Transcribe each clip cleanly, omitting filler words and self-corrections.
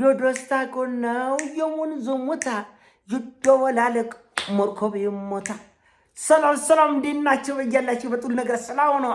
የደስታ ቀን ነው የሙን ዘሞታ ይደወላለቅ መርከብ ይሞታ። ሰላም እንዴት ናችሁ? በያላችሁ በጥሉ ነገር ሰላም ነው።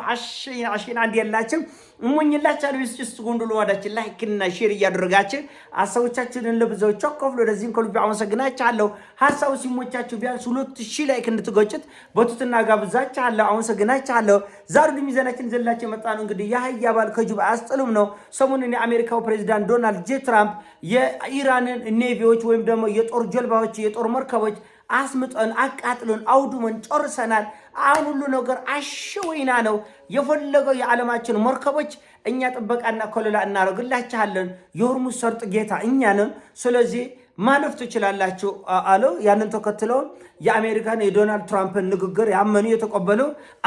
አሽና እንዴት ያላችሁ እሞኝላችሁ አልብስጭስ ጎንዶሎ ወዳችሁ ላይክ እና ሼር እያደረጋችሁ ሐሳቦቻችሁን ለብዙዎች አካፍሉ። ለዚህም ከልብ አመሰግናችኋለሁ። ሐሳቡ ሲሞቻችሁ ቢያንስ 2000 ላይክ እንድትጎጭት በትህትና ጋብዛችኋለሁ። አመሰግናችኋለሁ። ዛሬ ለሚዘናችን ዘላችሁ መጣን። እንግዲህ የአህያ ባል ከጅብ አያስጥሉም ነው። ሰሞኑን የአሜሪካው ፕሬዝዳንት ዶናልድ ጄ ትራምፕ የኢራንን ኔቪዎች ወይም ደግሞ የጦር ጀልባዎች የጦር መርከቦች አስምጠን አቃጥለን አውድመን ጨርሰናል። አሁን ሁሉ ነገር አሸወይና ነው። የፈለገው የዓለማችን መርከቦች እኛ ጥበቃና ከለላ እናደርግላችኋለን። የሆርሙዝ ሰርጥ ጌታ እኛ ነን። ስለዚህ ማለፍ ትችላላችሁ አለው። ያንን ተከትለው የአሜሪካን የዶናልድ ትራምፕን ንግግር ያመኑ የተቀበሉ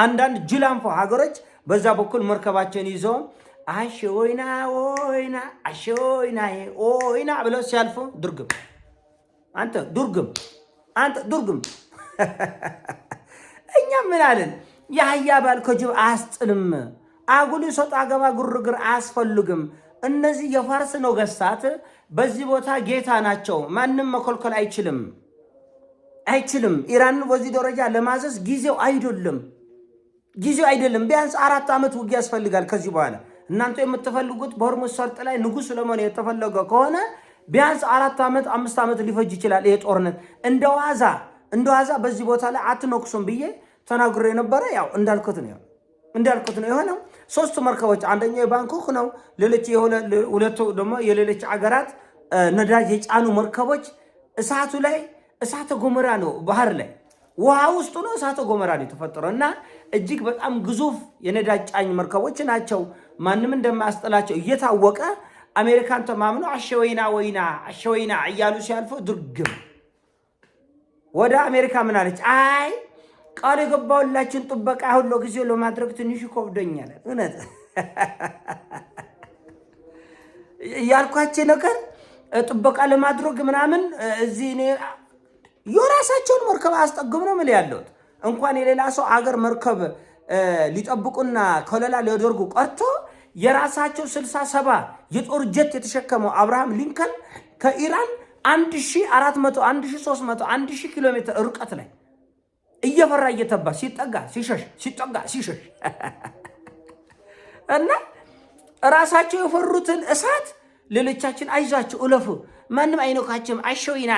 አንዳንድ ጅላንፎ ሀገሮች በዛ በኩል መርከባቸውን ይዘው አሸወይና ወይና አሸወይና ወይና ብለው ሲያልፉ ድርግም አንተ ዱርግም እኛ ምን አለን? የአህያ ባል ከጅብ አያስጥልም። አጉል ሰጥ አገባ ግርግር አያስፈልግም። እነዚህ የፋርስ ነገሥታት በዚህ ቦታ ጌታ ናቸው። ማንም መከልከል አይችልም። ኢራንን በዚህ ደረጃ ለማዘዝ ጊዜው አይደለም። ቢያንስ 4 ዓመት ውጊያ ያስፈልጋል። ከዚህ በኋላ እናንተ የምትፈልጉት በሆርሙዝ ሰርጥ ላይ ንጉሥ ለመሆን የተፈለገ ከሆነ ቢያንስ 4 ዓመት 5 ዓመት ሊፈጅ ይችላል። ይሄ ጦርነት እንደዋዛ በዚህ ቦታ ላይ አትነኩሱም ብዬ ተናግሬ ነበረ። ያው እንዳልኩት ነው የሆነው። 3 መርከቦች አንደኛው የባንኮክ ነው። ሁለቱ ደግሞ የሌሎች አገራት ነዳጅ የጫኑ መርከቦች እሳተ ገሞራ ነው። ባህር ላይ ውሃ ውስጥ ነው እሳተ ገሞራ ነው የተፈጠረው እና እጅግ በጣም ግዙፍ የነዳጅ ጫኝ መርከቦች ናቸው። ማንም እንደማያስጠላቸው እየታወቀ አሜሪካን ተማምኖ አሸወይና እያሉ ሲያልፉ ድርግም ወደ አሜሪካ ምን አለች? አይ ቃል የገባሁላችሁን ጥበቃ ሁሉ ጊዜው ለማድረግ ትንሽ ይከብደኛል። እውነት ያልኳቸው ነገር ጥበቃ ለማድረግ ምናምን እዚህ የራሳቸውን መርከብ አስጠግም ነው ምን ያለሁት። እንኳን የሌላ ሰው አገር መርከብ ሊጠብቁና ከለላ ሊያደርጉ ቀርቶ የራሳቸው 67 የጦር ጀት የተሸከመው አብርሃም ሊንከን ከኢራን 1400 1300 1000 ኪሎ ሜትር ርቀት ላይ እየፈራ እየተባ ሲጠጋ ሲሸሽ እና ራሳቸው የፈሩትን እሳት ሌሎቻችን አይዛችሁ እለፉ ማንም አይነካችም አሸወይና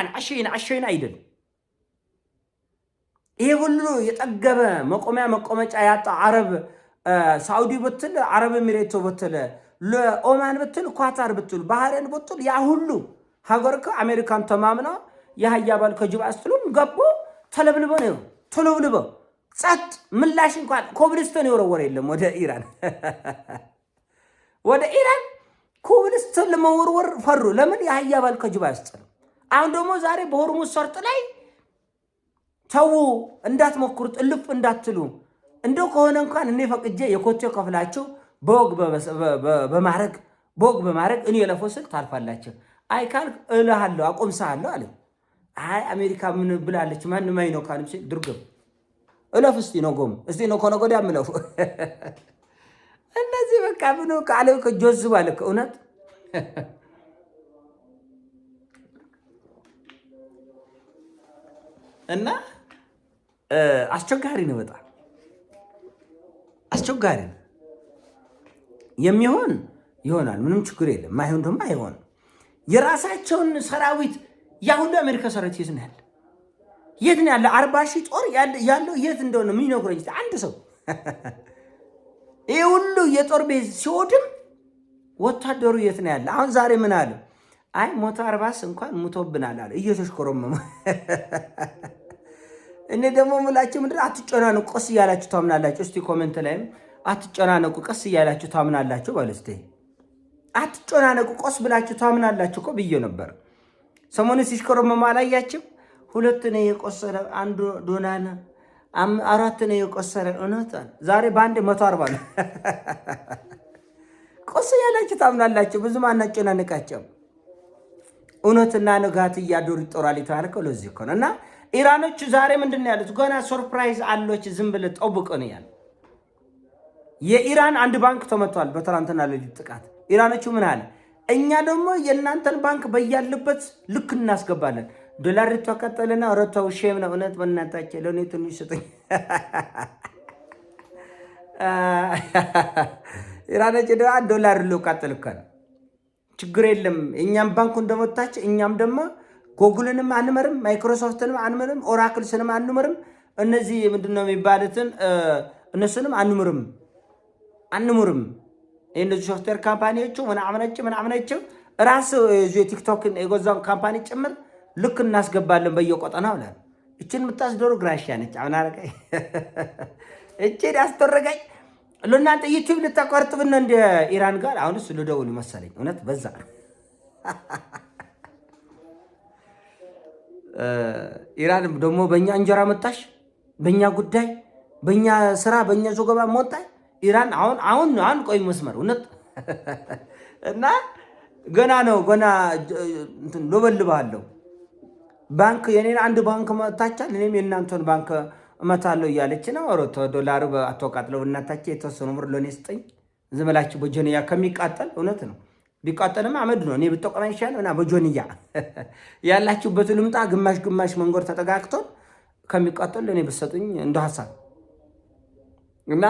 አይደል። ይሄ ሁሉ የጠገበ መቆመጫ ያጣ አረብ ሳውዲ ብትል አረብ ኤሚሬቶ ብትል ለኦማን ብትል ኳታር ብትል ባህሬን ብትል ያ ሁሉ ሀገር ከአሜሪካን ተማምና የአህያ ባል ከጅብ አያስጥሉም ገቦ ተለብልበው ጸጥ ምላሽ እንኳን ኮብልስቶን የወረወረ የለም ወደ ኢራን ኮብልስቶን ለመወርወር ፈሩ። ለምን? የአህያ ባል ከጅብ አያስጥሉም። አሁን ደግሞ ዛሬ በሆርሙዝ ሰርጥ ላይ ተው እንዳትሞክሩት እልፍ እንዳትሉ እንደው ከሆነ እንኳን እኔ ፈቅጄ የኮቴ ከፍላችሁ በወግ በማረግ እኔ የለፎስል ታልፋላችሁ። አይ ካልክ እልሃለሁ አቆምሳለሁ አለ። አይ አሜሪካ ምን ብላለች? ማንም አይነው ካንም ሲል ድርግም እለፍ እስቲ ነው ከነገዳ ምለፉ እነዚህ በቃ ምን ካለው ከጆዝ ባለከ እውነት እና አስቸጋሪ ነው በጣም አስቸጋሪ ነው። የሚሆን ይሆናል፣ ምንም ችግር የለም። ማይሆን ደግሞ አይሆንም። የራሳቸውን ሰራዊት ያ ሁሉ አሜሪካ ሰራዊት የት ነው ያለ? 40 ሺህ ጦር ያለው የት እንደሆነ የሚነግረኝ አንድ ሰው። ይሄ ሁሉ የጦር ቤዝ ሲወድም ወታደሩ የት ነው ያለ? አሁን ዛሬ ምን አለ? አይ 140 እንኳን ሙቶብናል አለ እየተሽኮረመመ። እኔ ደግሞ ምላችሁ ምንድን አትጨናነቁ፣ ቀስ እያላችሁ ታምናላችሁ። እስቲ ኮሜንት ላይም አትጨናነቁ፣ ቀስ እያላችሁ ታምናላችሁ ባለስቴ አትጨናነቁ፣ ቀስ ብላችሁ ታምናላችሁ እኮ ብዬ ነበር። ሰሞኑን ሲሽኮረመማ አላያችሁም? 2 ነው የቆሰለ፣ አንዱ ዶናና 4 ነው የቆሰለ። እውነት ዛሬ በአንድ 140 ነው። ቀስ እያላችሁ ታምናላችሁ፣ ብዙም አናጨናንቃቸው። እውነትና ንጋት እያደሩ ይጦራል የተባለው ለዚህ እኮ ነው። እና ኢራኖች ዛሬ ምንድን ነው ያሉት? ገና ሰርፕራይዝ አሎች፣ ዝም ብለህ ጠብቁ ነው ያሉት። የኢራን አንድ ባንክ ተመቷል በትናንትና ሌሊት ጥቃት። ኢራኖቹ ምን አለ? እኛ ደግሞ የእናንተን ባንክ በያለበት ልክ እናስገባለን። ዶላር ተከተለና ረተው ሼም ነው እውነት በእናታችሁ ለኔ ትንሽ ስጠኝ። ኢራኖች ደግሞ ዶላር ልቀጥልከን ችግር የለም። እኛም ባንኩ እንደመታች እኛም ደግሞ ጎግልንም አንመርም፣ ማይክሮሶፍትንም አንመርም፣ ኦራክልስንም አንመርም። እነዚህ ምንድነው የሚባሉትን እነሱንም አንምርም። እነዚህ ሶፍትዌር ካምፓኒዎቹ ምናምናቸው ራስ የቲክቶክን የገዛውን ካምፓኒ ጭምር ልክ እናስገባለን በየቆጠናው ብላ እችን የምታስደሩ ግራሻ ነች። አሁን አረቀኝ እችን ያስደረገኝ ለእናንተ ዩቲዩብ ልታቋርጥብን እንደ ኢራን ጋር አሁንስ ልደውል መሰለኝ። እውነት በዛ ኢራን ደግሞ በእኛ እንጀራ መጣሽ፣ በእኛ ጉዳይ፣ በእኛ ስራ፣ በእኛ ዞገባ ሞጣ ኢራን አሁን ቆይ መስመር እውነት እና ገና እንትን ሎበልባለሁ። ባንክ የኔን አንድ ባንክ መታቻል እኔም የእናንተን ባንክ እመታለሁ እያለች ነው። ሮቶ ዶላሩ አተወቃጥለው እናታቸው የተወሰኑ ብር ለኔ ስጠኝ ዝመላችሁ በጆንያ ከሚቃጠል እውነት ነው። ቢቃጠልም አመድ ነው። እኔ ብጠቀም ይሻል እና በጆንያ ያላችሁበት ልምጣ ግማሽ መንገድ ተጠጋግቶን ከሚቃጠል ለኔ ብትሰጡኝ እንደ ሐሳብ እና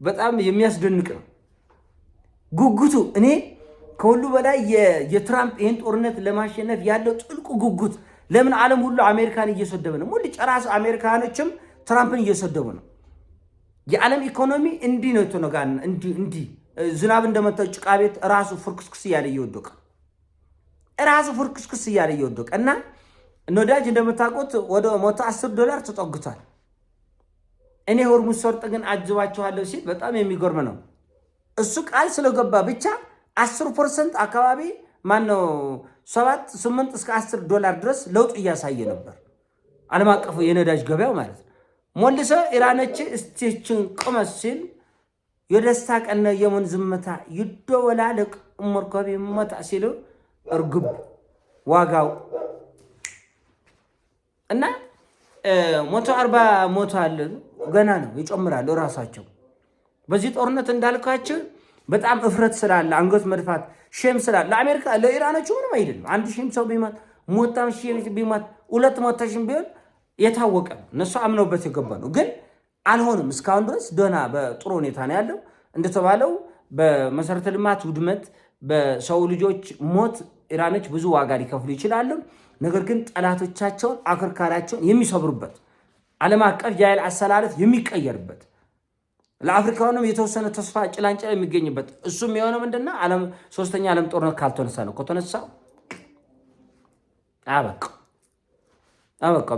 በጣም የሚያስደንቅ ነው ጉጉቱ። እኔ ከሁሉ በላይ የትራምፕ ይህን ጦርነት ለማሸነፍ ያለው ጥልቁ ጉጉት ለምን ዓለም ሁሉ አሜሪካን እየሰደበ ነው። ሙሉ ጨራስ አሜሪካኖችም ትራምፕን እየሰደቡ ነው። የዓለም ኢኮኖሚ እንዲህ ነው የተነጋን እንዲህ ዝናብ እንደመታው ጭቃ ቤት ራሱ ፍርክስክስ እያለ እየወደቀ እና ነዳጅ እንደምታውቁት ወደ $110 ተጠግቷል። እኔ ሆርሙዝ ሰርጥ ግን አጅባችኋለሁ ሲል በጣም የሚገርም ነው። እሱ ቃል ስለገባ ብቻ 10% አካባቢ ማነው 7-8 እስከ $10 ድረስ ለውጥ እያሳየ ነበር ዓለም አቀፉ የነዳጅ ገበያው ማለት ነው። ሞልሰ ኢራኖች እስቲችን ቅመስ ሲል የደስታ ቀን የመን ዝምታ ይደወላለቅ መርከብ ይመጣ ሲሉ እርግብ ዋጋው እና 140 ሞቷል። ገና ነው ይጨምራሉ ራሳቸው። በዚህ ጦርነት እንዳልካቸው በጣም እፍረት ስላለ አንገት መድፋት ሼም ስላለ ለአሜሪካ ለኢራኖቹ ምንም አይደለም። 1000 ሰው ቢሞት ሞታም ሺህ ቢሞት 200,000 ቢሆን የታወቀ እነሱ አምነውበት የገባ ነው። ግን አልሆንም። እስካሁን ድረስ ደህና በጥሩ ሁኔታ ነው ያለው። እንደተባለው በመሰረተ ልማት ውድመት፣ በሰው ልጆች ሞት ኢራኖች ብዙ ዋጋ ሊከፍሉ ይችላሉ። ነገር ግን ጠላቶቻቸውን አከርካሪያቸውን የሚሰብሩበት ዓለም አቀፍ የኃይል አሰላለፍ የሚቀየርበት ለአፍሪካውንም የተወሰነ ተስፋ ጭላንጭል የሚገኝበት እሱም የሆነው ምንድነው? ሶስተኛ ዓለም ጦርነት ካልተነሳ ነው። ከተነሳ አበቃ።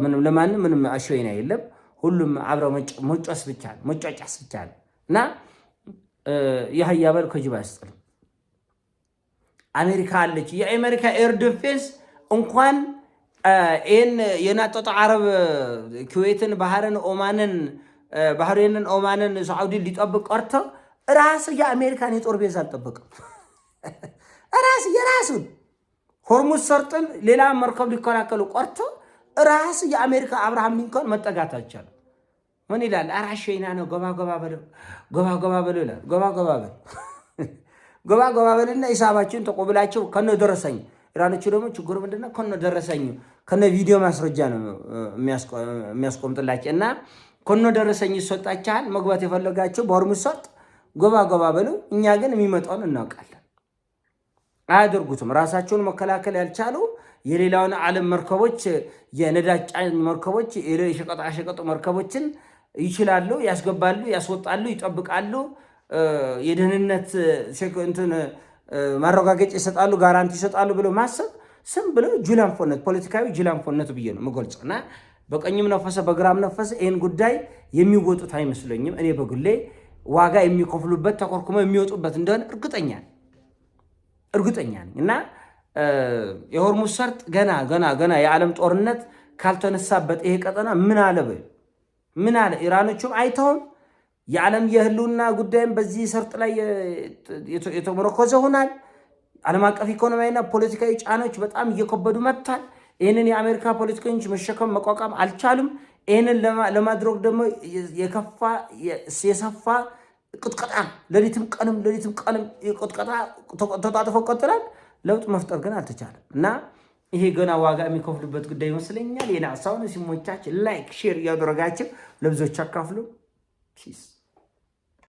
ምንም ለማንም ምንም አሸይና የለም። ሁሉም አብረው መጫስ ብቻ ነው እና ያህያ በል ከጅባ ያስጥል። አሜሪካ አለች። የአሜሪካ ኤር ዲፌንስ እንኳን ይህን የናጠጠ አረብ ኩዌትን፣ ባህሬንን፣ ኦማንን፣ ሳዑዲን ሊጠብቅ ቀርቶ ራሱ የአሜሪካን የጦር ቤዝ አልጠበቅም። ራሱ የራሱን ሆርሙዝ ሰርጥን ሌላ መርከብ ሊከላከሉ ቀርቶ ራሱ የአሜሪካ አብርሃም ሊንኮን መጠጋት አልቻለም። ምን ይላል? አራሸይና ነው ገባ በለው ይላል። ገባ በልና ሂሳባችሁን ተቆብላችሁ ከነ ደረሰኝ። ኢራኖቹ ደግሞ ችግሩ ምንድነው? ከነ ደረሰኝ ከነ ቪዲዮ ማስረጃ ነው የሚያስቆምጥላችሁ እና ከነ ደረሰኝ ይሰጣችኋል። መግባት የፈለጋችሁ በሆርሙዝ ሰርጥ ገባ በለው። እኛ ግን የሚመጣውን እናውቃለን። አያደርጉትም። ራሳቸውን መከላከል ያልቻሉ የሌላውን ዓለም መርከቦች፣ የነዳጅ ጫኝ መርከቦች፣ የሸቀጣሸቀጥ መርከቦችን ይችላሉ፣ ያስገባሉ፣ ያስወጣሉ፣ ይጠብቃሉ፣ የደህንነት ማረጋገጫ ይሰጣሉ፣ ጋራንቲ ይሰጣሉ ብሎ ማሰብ ስም ብለው ጁላንፎነት፣ ፖለቲካዊ ጁላንፎነት ብዬ ነው የምገልጽና በቀኝም ነፈሰ በግራም ነፈሰ ይህን ጉዳይ የሚወጡት አይመስለኝም። እኔ በግሌ ዋጋ የሚከፍሉበት ተኮርኩመው የሚወጡበት እንደሆነ እርግጠኛ ነኝ እና የሆርሙዝ ሰርጥ ገና የዓለም ጦርነት ካልተነሳበት ይሄ ቀጠና ምን አለ ኢራኖቹም አይተውም። የዓለም የህልውና ጉዳይም በዚህ ሰርጥ ላይ የተመረኮዘ ሆናል። ዓለም አቀፍ ኢኮኖሚያዊና ፖለቲካዊ ጫናዎች በጣም እየከበዱ መጥቷል። ይህንን የአሜሪካ ፖለቲከኞች መሸከም መቋቋም አልቻሉም። ይህንን ለማድረግ ደግሞ የሰፋ ቅጥቀጣ ሌሊትም ቀንም ቅጥቀጣ ተጣጥፎ ቀጥላል። ለውጥ መፍጠር ግን አልተቻለም እና ይሄ ገና ዋጋ የሚከፍሉበት ጉዳይ ይመስለኛል። የናሳውን ሲሞቻችን ላይክ ሼር እያደረጋችሁ ለብዙዎች አካፍሉ። ፒስ